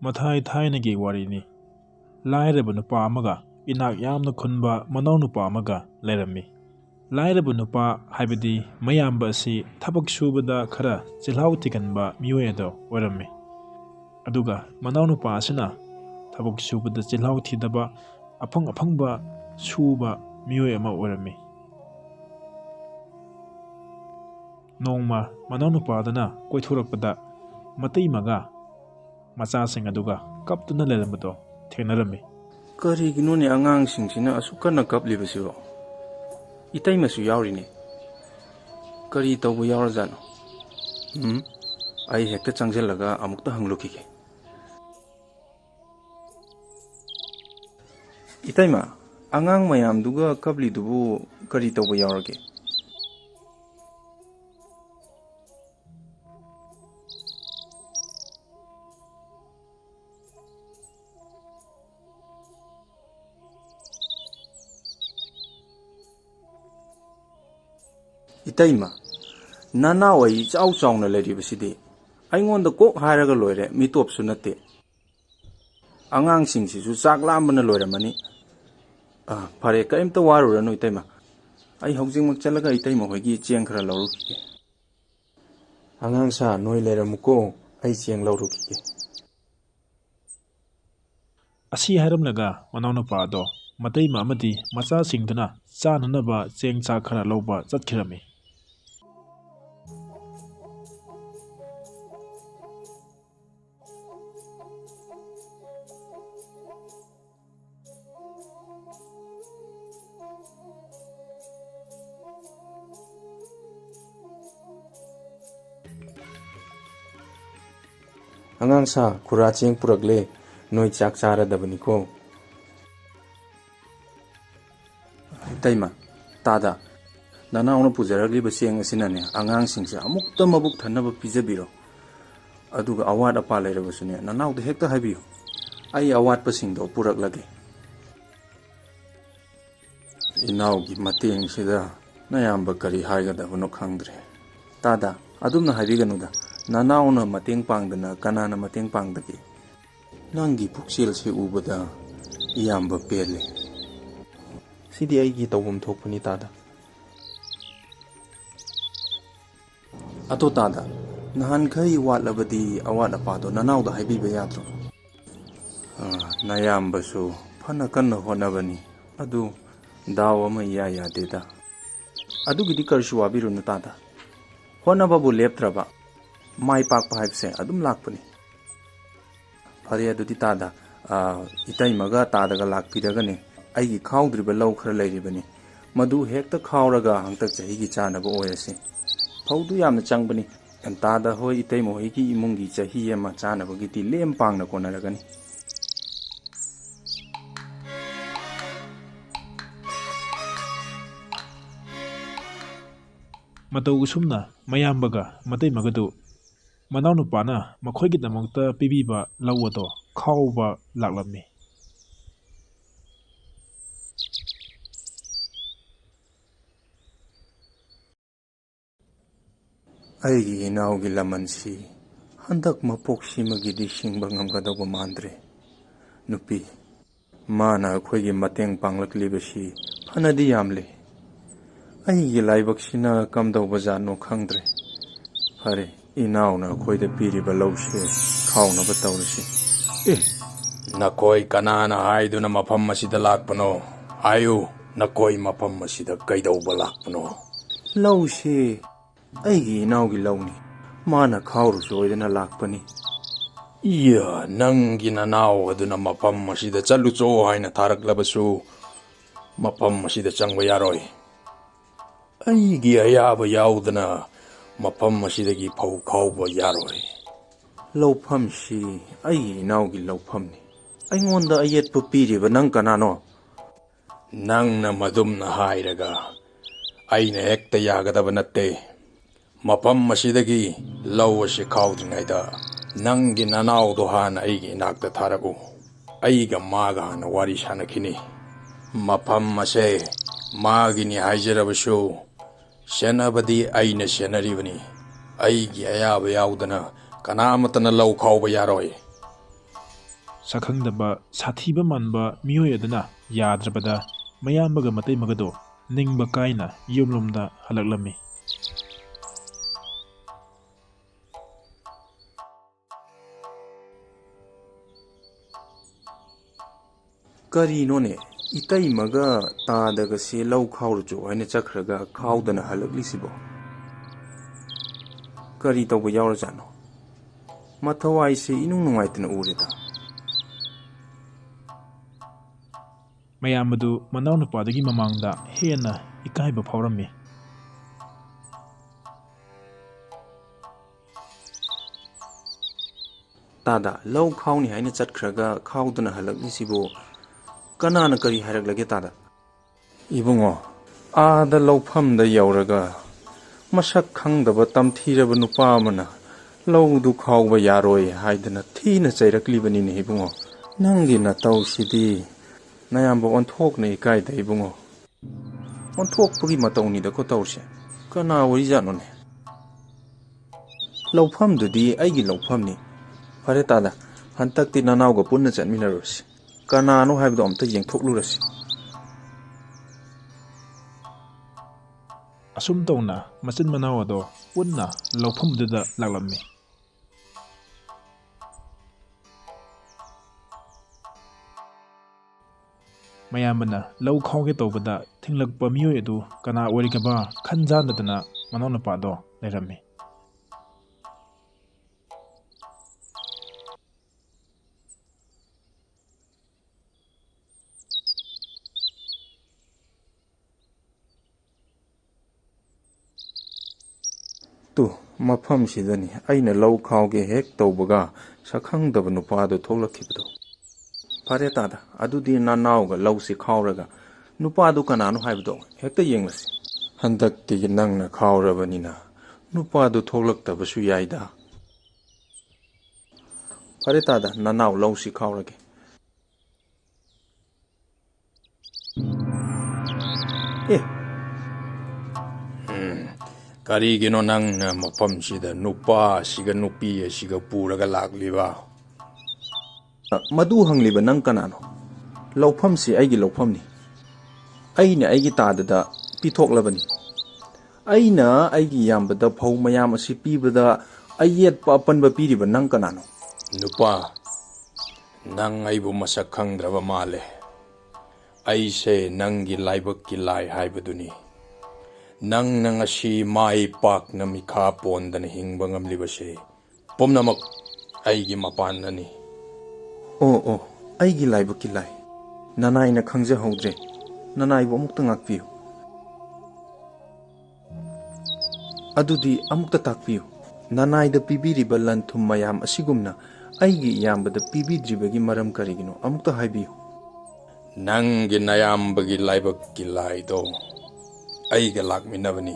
Mathai Thainagi Warini Lairaba Nupa Amaga Inak Yamna Kunba Manau Nupa Amaga Lerami Lairaba Nupa Habidi Mayamba si Tabak Shubada Kara Zilhau Tikanba Muedo Warami Aduga Manau Nupa Asina Tabak Shubada Zilhau Tidaba Apangba Shuba Muema Warami Nongma Manau Nupa Dana Koiturakpada Matai Maga Macha Singaduga Kaptuna Leramato Tenarami Karigino ni angang singsina asukana kap libasibo Itai masu yaurini Kari tawbu yaurazano Ai hekta changjelaga amukta hanglukike Itai ma angang mayam duga kapli dubu kari tawbu yaurage Itaima, Nana way chow chong na lady basidi. I want the cook hire a lawyer, meet up sunate. Angang sings you sack lamb and a lawyer money. Ah, Pare came to war and no itema. I housing Machalaga itema wagi chiankra lauruki. Angang sa no letter muko, I chiang lauruki. Asi Haramnaga, Manano Pado, Matai Mamadi, Macha Singdana, Sananaba, Cheng Sakara Loba, Zatkirami. Angang sa kuraching puragle noi chak chara dabaniko Taima tada Nana ona pujaragli basiang asinane angang singsa amukta mabuk thanaba pijabiro aduga award apa leirabasune nanaw de hekta habiyo ai award pasingdo puraklage inaw gi mateng sida nayamba kari haigadabano khangdre tada adumna habiganuda Nanauna mateng pangdana kanana mateng pangdagi Nangi puksil si ubada iyamba pele Sidi aigi tawum thokpani tada Ato tada Nahan kai watlabadi awat apado nanawda haibiba yatro Nayamba su phana kanna honabani adu dawa ma ya deda Adu gidi karshu wabiruna tada Honababu leptraba Mai pak pahaibse adum lakpani Phare adudi tada itai maga tada ga lakpiragane aigi khawdriba law khara leiribani madu hekta khawraga hangtak chahi gi chana ba oyase phaudu yamna changbani an tada hoi itai mohi gi imungi chahi ema chana ba gi ti lem pangna konaragani Matau Usumna Mayambaga Matai Magadu Manau Pana Makoigi the Monta Bibiba Lawato Kauba Laklami Aigi inaugi lamansi handak mapoksi magidi singbangam gadaba mandre nupi mana khoigi mateng panglaklibashi phanadi yamle aigi laibaksina kamdau bazano khangdre Phare Inauna khoida piriba lawse khawna batawrasi nakoi kanana haiduna mafam masida lakpano ayu nakoi mafam masida kaidauba lakpano lawse aigi inaugi lawni mana khawru soidana lakpani iya nangi nanaw aduna mafam masida chalucho haina tharaklabasu mafam masida changba yaroi aigi ayaba yaudana Mapam masidagi pau khawba yaroi Lawpham si ai inaugi lawpham ni aingonda ayet pupiriba nang kanano Nangna madumna hairaga aina hekta yagadaba natte Mapam masidagi lawase khawdringaida nangi nanawdo hana aigi inakta tharagu aiga maga hana wari sanakini Mapam mase magini haijarabasu Shenabadi aina shenaribani aigi ayaba yaudana kanamatana law khawba yaroi ꯁꯛꯈꯪꯗꯕ ꯁꯥꯊꯤꯕ ꯃꯥꯟꯕ ꯃꯤꯑꯣꯏ ꯑꯗꯨꯅ ꯌꯥꯗ꯭ꯔꯕꯗ ꯃꯌꯥꯝꯕꯒ ꯃꯇꯩꯃꯒꯗꯣ ꯅꯤꯡꯕ ꯀꯥꯏꯅ ꯌꯨꯝꯂꯣꯝꯗ ꯍꯜꯂꯛꯂꯝꯃꯤ꯫ ꯀꯔꯤꯅꯣꯅꯦ ꯏꯇꯩꯃꯒ ꯇꯥꯗꯒꯁꯦ ꯂꯧ ꯈꯥꯎꯔꯨꯆꯣ ꯍꯥꯏꯅ ꯆꯠꯈ꯭ꯔꯒ ꯈꯥꯎꯗꯅ ꯍꯜꯂꯛꯂꯤꯁꯤꯕꯣ? ꯀꯔꯤ ꯇꯧꯕ ꯌꯥꯎꯔꯖꯥꯠꯅꯣ? ꯃꯊꯋꯥꯏꯁꯦ ꯏꯅꯨꯡ ꯅꯨꯡꯉꯥꯏꯇꯅ ꯎꯔꯦꯗ꯫ ꯃꯌꯥꯝꯕꯗꯨ ꯃꯅꯥꯎꯅꯨꯄꯥꯗꯨꯒꯤ ꯃꯃꯥꯡꯗ ꯍꯦꯟꯅ ꯏꯀꯥꯏꯕ ꯐꯥꯎꯔꯝꯃꯤ꯫ ꯇꯥꯗ, ꯂꯧ ꯈꯥꯎꯅꯤ ꯍꯥꯏꯅ ꯆꯠꯈ꯭ꯔꯒ ꯈꯥꯎꯗꯅ ꯍꯜꯂꯛꯂꯤꯁꯤꯕꯨ ꯀꯅꯥꯅ ꯀꯔꯤ ꯍꯥꯏꯔꯛꯂꯒꯦ ꯇꯥꯗ? ꯏꯕꯨꯡꯉꯣ, ꯑꯥꯗ ꯂꯧꯐꯝꯗ ꯌꯧꯔꯒ ꯃꯁꯛ ꯈꯪꯗꯕ ꯇꯝꯊꯤꯔꯕ ꯅꯨꯄꯥ ꯑꯃꯅ ꯂꯧꯗꯨ ꯈꯥꯎꯕ ꯌꯥꯔꯣꯏ ꯍꯥꯏꯗꯅ ꯊꯤꯅ ꯆꯩꯔꯛꯂꯤꯕꯅꯤꯅꯦ ꯏꯕꯨꯡꯉꯣ꯫ ꯅꯪꯒꯤ ꯅꯇꯧꯁꯤꯗꯤ ꯅꯌꯥꯝꯕ ꯑꯣꯟꯊꯣꯛꯅ ꯏꯀꯥꯏꯗ ꯏꯕꯨꯡꯉꯣ꯫ ꯑꯣꯟꯊꯣꯛꯄꯒꯤ ꯃꯇꯧꯅꯤꯗꯀꯣ ꯇꯧꯔꯤꯁꯦ꯫ ꯀꯅꯥ ꯑꯣꯏꯔꯤꯖꯥꯠꯅꯣꯅꯦ? ꯂꯧꯐꯝꯗꯨꯗꯤ ꯑꯩꯒꯤ ꯂꯧꯐꯝꯅꯤ꯫ ꯐꯔꯦ ꯇꯥꯗ, ꯍꯟꯇꯛꯇꯤ ꯅꯅꯥꯎꯒ ꯄꯨꯟꯅ ꯆꯠꯃꯤꯟꯅꯔꯨꯔꯁꯤ꯫ ꯀꯅꯥꯅꯣ ꯍꯥꯏꯕꯗꯣ ꯑꯝꯇ ꯌꯦꯡꯊꯣꯛꯂꯨꯔꯁꯤ꯫ ꯑꯁꯨꯝ ꯇꯧꯅ ꯃꯆꯤꯟ ꯃꯅꯥꯎ ꯑꯗꯣ ꯄꯨꯟꯅ ꯂꯧꯐꯝꯗꯨꯗ ꯂꯥꯛꯂꯝꯃꯤ꯫ ꯃꯌꯥꯝꯕꯅ ꯂꯧ ꯈꯥꯎꯒꯦ ꯇꯧꯕꯗ ꯊꯤꯡꯂꯛꯄ ꯃꯤꯑꯣꯏ ꯑꯗꯨ ꯀꯅꯥ ꯑꯣꯏꯔꯤꯒꯕ ꯈꯟꯖꯥꯟꯅꯗꯅ ꯃꯅꯥꯎꯅꯨꯄꯥꯗꯣ ꯂꯩꯔꯝꯃꯤ꯫ ꯇꯨ, ꯃꯐꯝꯁꯤꯗꯅꯤ ꯑꯩꯅ ꯂꯧ ꯈꯥꯎꯒꯦ ꯍꯦꯛ ꯇꯧꯕꯒ ꯁꯛꯈꯪꯗꯕ ꯅꯨꯄꯥꯗꯣ ꯊꯣꯛꯂꯛꯈꯤꯕꯗꯣ꯫ ꯐꯔꯦ ꯇꯥꯗ, ꯑꯗꯨꯗꯤ ꯅꯅꯥꯎꯒ ꯂꯧꯁꯤ ꯈꯥꯎꯔꯒ ꯅꯨꯄꯥꯗꯨ ꯀꯅꯥꯅꯣ ꯍꯥꯏꯕꯗꯣ ꯍꯦꯛꯇ ꯌꯦꯡꯂꯁꯤ꯫ ꯍꯟꯗꯛꯇꯤ ꯅꯪꯅ ꯈꯥꯎꯔꯕꯅꯤꯅ ꯅꯨꯄꯥꯗꯨ ꯊꯣꯛꯂꯛꯇꯕꯁꯨ ꯌꯥꯏꯗ꯫ ꯐꯔꯦ ꯇꯥꯗ, ꯅꯅꯥꯎ ꯂꯧꯁꯤ ꯈꯥꯎꯔꯒꯦ꯫ ꯑꯦ, ꯀꯔꯤꯒꯤꯅꯣ ꯅꯪꯅ ꯃꯐꯝꯁꯤꯗ ꯅꯨꯄꯥ ꯑꯁꯤꯒ ꯅꯨꯄꯤ ꯑꯁꯤꯒ ꯄꯨꯔꯒ ꯂꯥꯛꯂꯤꯕ? ꯃꯗꯨ ꯍꯪꯂꯤꯕ ꯅꯪ ꯀꯅꯥꯅꯣ? ꯂꯧꯐꯝꯁꯤ ꯑꯩꯒꯤ ꯂꯧꯐꯝꯅꯤ꯫ ꯑꯩꯅ ꯑꯩꯒꯤ ꯇꯥꯗꯗ ꯄꯤꯊꯣꯛꯂꯕꯅꯤ꯫ ꯑꯩꯅ ꯑꯩꯒꯤ ꯏꯌꯥꯝꯕꯗ ꯐꯧ ꯃꯌꯥꯝ ꯑꯁꯤ ꯄꯤꯕꯗ ꯑꯌꯦꯠꯄ ꯑꯄꯟꯕ ꯄꯤꯔꯤꯕ ꯅꯪ ꯀꯅꯥꯅꯣ? ꯅꯨꯄꯥ, ꯅꯪ ꯑꯩꯕꯨ ꯃꯁꯛ ꯈꯪꯗ꯭ꯔꯕ ꯃꯥꯜꯂꯦ꯫ ꯑꯩꯁꯦ ꯅꯪꯒꯤ ꯂꯥꯏꯕꯛꯀꯤ ꯂꯥꯏ ꯍꯥꯏꯕꯗꯨꯅꯤ꯫ ꯅꯪꯅ ꯉꯁꯤ ꯃꯥꯏ ꯄꯥꯛꯅ ꯃꯤꯈꯥ ꯄꯣꯟꯗꯅ ꯍꯤꯡꯕ ꯉꯝꯂꯤꯕꯁꯦ ꯄꯨꯝꯅꯃꯛ ꯑꯩꯒꯤ ꯃꯄꯥꯟꯅꯅꯤ꯫ ꯑꯣ, ꯑꯩꯒꯤ ꯂꯥꯏꯕꯛꯀꯤ ꯂꯥꯏ꯫ ꯅꯅꯥꯏꯅ ꯈꯪꯖꯍꯧꯗ꯭ꯔꯦ꯫ ꯅꯅꯥꯏꯕꯨ ꯑꯃꯨꯛꯇ ꯉꯥꯛꯄꯤꯌꯨ꯫ ꯑꯗꯨꯗꯤ ꯑꯃꯨꯛꯇ ꯇꯥꯛꯄꯤꯌꯨ꯫ ꯅꯅꯥꯏꯗ ꯄꯤꯕꯤꯔꯤꯕ ꯂꯟ ꯊꯨꯝ ꯃꯌꯥꯝ ꯑꯁꯤꯒꯨꯝꯅ ꯑꯩꯒꯤ ꯏꯌꯥꯝꯕꯗ ꯄꯤꯕꯤꯗ꯭ꯔꯤꯕꯒꯤ ꯃꯔꯝ ꯀꯔꯤꯒꯤꯅꯣ ꯑꯃꯨꯛꯇ ꯍꯥꯏꯕꯤꯌꯨ꯫ ꯅꯪꯒꯤ ꯅꯌꯥꯝꯕꯒꯤ ꯂꯥꯏꯕꯛꯀꯤ ꯂꯥꯏꯗꯣ ꯑꯩꯒ ꯂꯥꯛꯃꯤꯟꯅꯕꯅꯤ꯫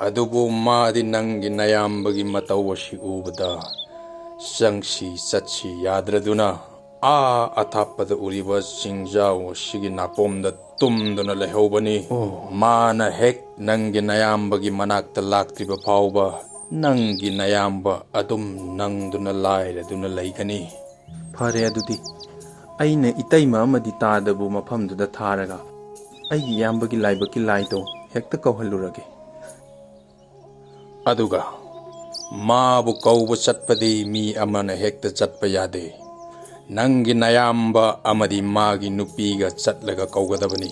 ꯑꯗꯨꯕꯨ ꯃꯥꯗꯤ ꯅꯪꯒꯤ ꯅꯌꯥꯝꯕꯒꯤ ꯃꯇꯧ ꯑꯁꯤ ꯎꯕꯗ ꯆꯪꯁꯤ ꯆꯠꯁꯤ ꯌꯥꯗ꯭ꯔꯗꯨꯅ ꯑꯊꯥꯞꯄꯗ ꯎꯔꯤꯕ ꯆꯤꯡꯖꯥꯎ ꯑꯁꯤꯒꯤ ꯅꯥꯄꯣꯝꯗ ꯇꯨꯝꯗꯨꯅ ꯂꯩꯍꯧꯕꯅꯤ꯫ ꯃꯥꯅ ꯍꯦꯛ ꯅꯪꯒꯤ ꯅꯌꯥꯝꯕꯒꯤ ꯃꯅꯥꯛꯇ ꯂꯥꯛꯇ꯭ꯔꯤꯕ ꯐꯥꯎꯕ ꯅꯪꯒꯤ ꯅꯌꯥꯝꯕ ꯑꯗꯨꯝ ꯅꯪꯗꯨꯅ ꯂꯥꯏꯔꯗꯨꯅ ꯂꯩꯒꯅꯤ꯫ ꯐꯔꯦ, ꯑꯗꯨꯗꯤ ꯑꯩꯅ ꯏꯇꯩꯃ ꯑꯃꯗꯤ ꯇꯥꯗꯕꯨ ꯃꯐꯝꯗꯨꯗ ꯊꯥꯔꯒ ꯑꯩꯒꯤ ꯏꯌꯥꯝꯕꯒꯤ ꯂꯥꯏꯕꯛꯀꯤ ꯂꯥꯏꯗꯣ ꯍꯦꯛꯇ ꯀꯧꯍꯜꯂꯨꯔꯒꯦ꯫ ꯑꯗꯨꯒ ꯃꯥꯕꯨ ꯀꯧꯕ ꯆꯠꯄꯗꯤ ꯃꯤ ꯑꯃꯅ ꯍꯦꯛꯇ ꯆꯠꯄ ꯌꯥꯗꯦ꯫ ꯅꯪꯒꯤ ꯅꯌꯥꯝꯕ ꯑꯃꯗꯤ ꯃꯥꯒꯤ ꯅꯨꯄꯤꯒ ꯆꯠꯂꯒ ꯀꯧꯒꯗꯕꯅꯤ꯫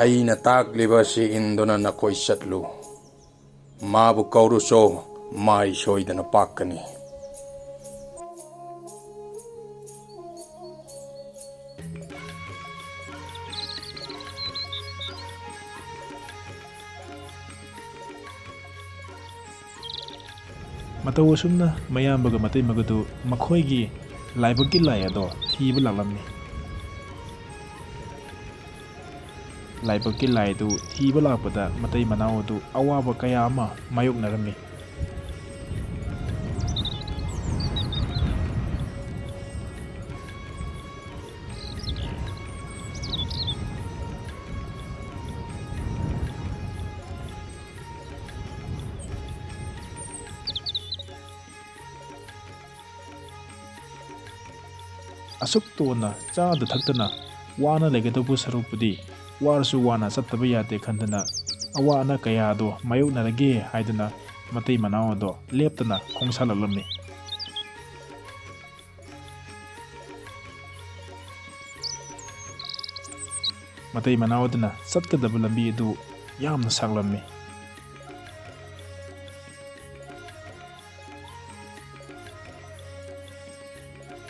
ꯑꯩꯅ ꯇꯥꯛꯂꯤꯕ ꯑꯁꯤ ꯏꯟꯗꯨꯅ ꯅꯈꯣꯏ ꯆꯠꯂꯨ꯫ ꯃꯥꯕꯨ ꯀꯧꯔꯨꯆꯣ, ꯃꯥꯏ ꯁꯣꯏꯗꯅ ꯄꯥꯛꯀꯅꯤ꯫ ꯃꯇꯧ ꯑꯁꯨꯝꯅ ꯃꯌꯥꯝꯕꯒ ꯃꯇꯩꯃꯒꯗꯨ ꯃꯈꯣꯏꯒꯤ ꯂꯥꯏꯕꯛꯀꯤ ꯂꯥꯏ ꯑꯗꯣ ꯊꯤꯕ ꯂꯥꯛꯂꯝꯃꯤ꯫ ꯂꯥꯏꯕꯛꯀꯤ ꯂꯥꯏꯗꯨ ꯊꯤꯕ ꯂꯥꯛꯄꯗ ꯃꯇꯩ ꯃꯅꯥꯎ ꯑꯗꯨ ꯑꯋꯥꯕ ꯀꯌꯥ ꯑꯃ ꯃꯥꯌꯣꯛꯅꯔꯝꯃꯤ꯫ ꯑꯁꯨꯛ ꯇꯣꯟꯅ ꯆꯥꯗ ꯊꯛꯇꯅ ꯋꯥꯅ ꯂꯩꯒꯗꯧꯕ ꯁꯔꯨꯛꯄꯨꯗꯤ ꯋꯥꯔꯁꯨ ꯋꯥꯅ ꯆꯠꯇꯕ ꯌꯥꯗꯦ ꯈꯟꯗꯅ ꯑꯋꯥ ꯑꯅꯥ ꯀꯌꯥꯗꯣ ꯃꯥꯌꯣꯛꯅꯔꯒꯦ ꯍꯥꯏꯗꯅ ꯃꯇꯩ ꯃꯅꯥꯎ ꯑꯗꯣ ꯂꯦꯞꯇꯅ ꯈꯣꯡꯁꯥꯜꯂꯛꯂꯝꯃꯤ꯫ ꯃꯇꯩ ꯃꯅꯥꯎ ꯑꯗꯨꯅ ꯆꯠꯀꯗꯕ ꯂꯝꯕꯤ ꯑꯗꯨ ꯌꯥꯝꯅ ꯁꯥꯡꯂꯝꯃꯤ꯫